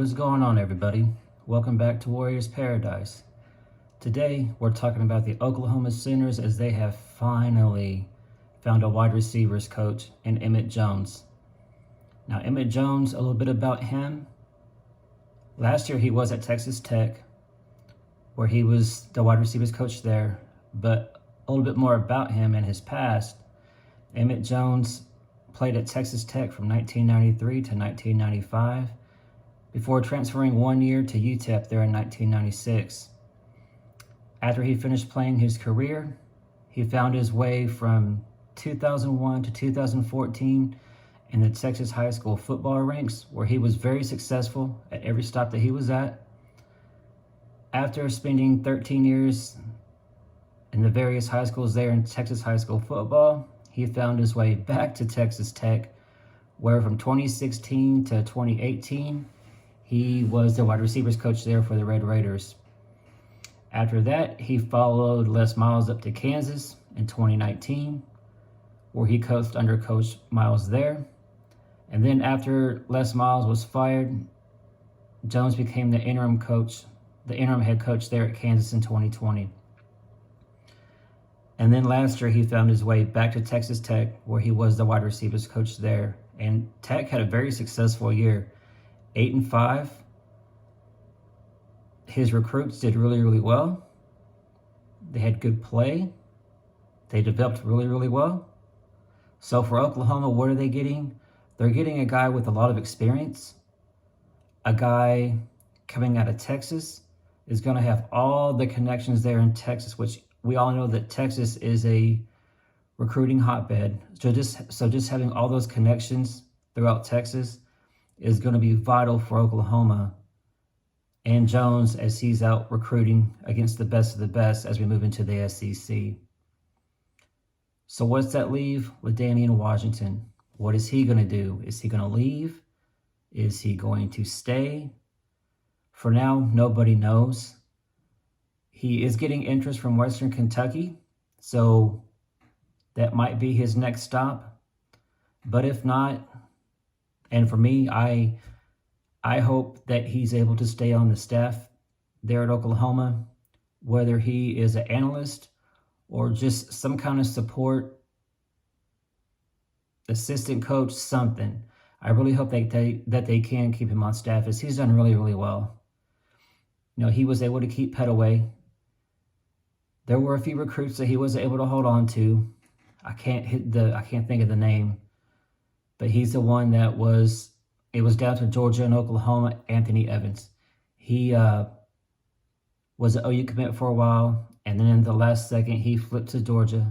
What's going on, everybody? Welcome back to Warriors Paradise. Today, we're talking about the Oklahoma Sooners as they have finally found a wide receivers coach in Emmit Jones. Now, Emmit Jones, a little bit about him. Last year, he was at Texas Tech, where he was the wide receivers coach there. But a little bit more about him and his past. Emmit Jones played at Texas Tech from 1993 to 1995. Before transferring 1 year to UTEP there in 1996. After he finished playing his career, he found his way from 2001 to 2014 in the Texas high school football ranks, where he was very successful at every stop that he was at. After spending 13 years in the various high schools there in Texas high school football, he found his way back to Texas Tech, where from 2016 to 2018, he was the wide receivers coach there for the Red Raiders. After that, he followed Les Miles up to Kansas in 2019, where he coached under Coach Miles there. And then after Les Miles was fired, Jones became the interim head coach there at Kansas in 2020. And then last year, he found his way back to Texas Tech, where he was the wide receivers coach there. And Tech had a very successful year. 8-5. His recruits did really well. They had good play. They developed really well. So for Oklahoma, what are they getting? They're getting a guy with a lot of experience. A guy coming out of Texas is going to have all the connections there in Texas, which we all know that Texas is a recruiting hotbed. So just having all those connections throughout Texas is going to be vital for Oklahoma and Jones as he's out recruiting against the best of the best as we move into the SEC. So what's that leave? Ladanian Washington. What is he going to do? Is he going to leave? Is he going to stay? For now, nobody knows. He is getting interest from Western Kentucky, so that might be his next stop. But if not, and for me, I hope that he's able to stay on the staff there at Oklahoma, whether he is an analyst or just some kind of support, assistant coach, something. I really hope that they can keep him on staff, as he's done really well. You know, he was able to keep Petaway. There were a few recruits that he was able to hold on to. I can't think of the name. But he's the one it was down to Georgia and Oklahoma, Anthony Evans. He was an OU commit for a while, and then in the last second, he flipped to Georgia.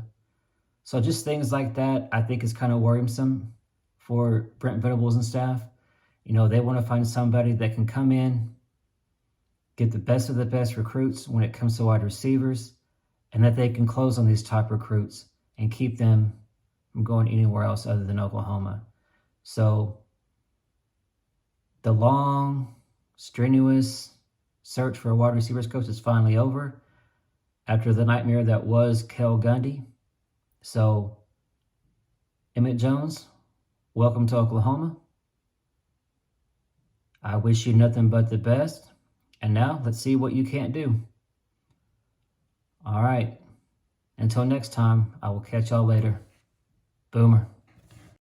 So just things like that, I think, is kind of worrisome for Brent Venables and staff. You know, they want to find somebody that can come in, get the best of the best recruits when it comes to wide receivers, and that they can close on these top recruits and keep them from going anywhere else other than Oklahoma. So the long, strenuous search for a wide receivers coach is finally over after the nightmare that was Kel Gundy. So Emmit Jones, welcome to Oklahoma. I wish you nothing but the best. And now let's see what you can't do. All right. Until next time, I will catch y'all later. Boomer.